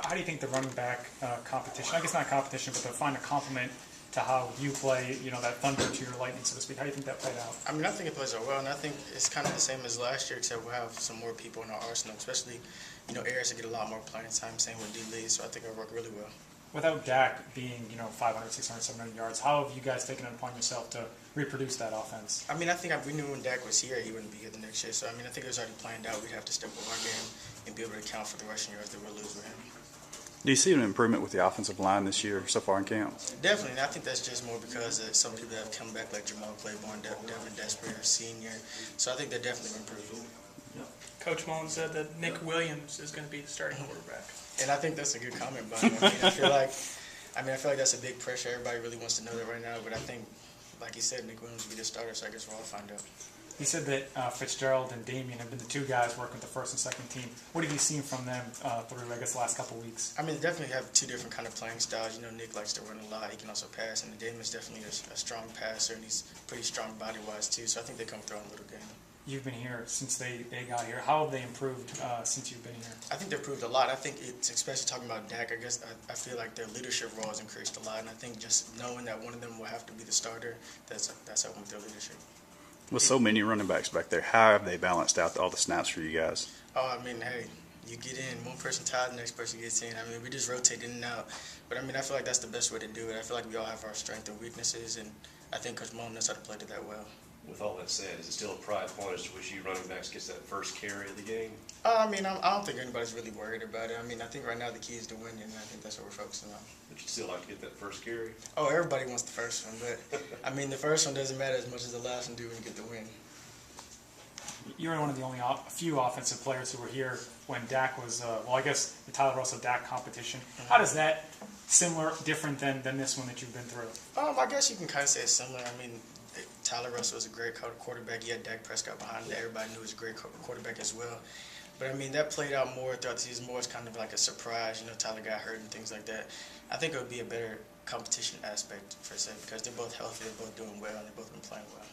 how do you think the running back competition, I guess not competition, but to find a complement to how you play, that thunder to your lightning, so to speak, how do you think that played out? I mean, I think it plays out well, and I think it's kind of the same as last year, except we'll have some more people in our arsenal, especially, areas that get a lot more playing time, same with D-Lee, so I think it'll work really well. Without Dak being, 500, 600, 700 yards, how have you guys taken it upon yourself to reproduce that offense? I mean, I think we knew when Dak was here, he wouldn't be here the next year, so I mean, I think it was already planned out. We'd have to step up our game and be able to account for the rushing yards that we'll lose with him. Do you see an improvement with the offensive line this year so far in camp? Definitely, and I think that's just more because of some people that have come back, like Jamal Claiborne, Devin Desperate, senior. So I think they're definitely improving. Coach Mullen said that Nick Williams is going to be the starting quarterback. And I think that's a good comment by him. I feel like that's a big pressure. Everybody really wants to know that right now. But I think, like he said, Nick Williams will be the starter. So I guess we'll all find out. He said that Fitzgerald and Damian have been the two guys working with the first and second team. What have you seen from them through, I guess, the last couple of weeks? I mean, they definitely have two different kind of playing styles. Nick likes to run a lot. He can also pass. And Damian's definitely a strong passer, and he's pretty strong body-wise, too. So I think they come through on a little game. You've been here since they got here. How have they improved since you've been here? I think they've improved a lot. I think it's, especially talking about Dak, I feel like their leadership role has increased a lot. And I think just knowing that one of them will have to be the starter, that's helping with their leadership. With so many running backs back there, how have they balanced out all the snaps for you guys? Oh, I mean, hey, you get in, one person ties, the next person gets in. I mean, we just rotate in and out. But, I mean, I feel like that's the best way to do it. I feel like we all have our strengths and weaknesses, and I think Coach Mullen knows how to play to that well. With all that said, is it still a pride point to wish you running backs gets that first carry of the game? I mean, I don't think anybody's really worried about it. I mean, I think right now the key is to win, and I think that's what we're focusing on. But you'd still like to get that first carry? Oh, everybody wants the first one, but, I mean, the first one doesn't matter as much as the last one do when you get the win. You're one of the only few offensive players who were here when Dak was, I guess the Tyler Russell-Dak competition. How does that similar, different than this one that you've been through? I guess you can kind of say it's similar. I mean, Tyler Russell was a great quarterback. He had Dak Prescott behind him. Everybody knew he was a great quarterback as well. But, I mean, that played out more throughout the season, more as kind of like a surprise. Tyler got hurt and things like that. I think it would be a better competition aspect, per se, because they're both healthy, they're both doing well, and they've both been playing well.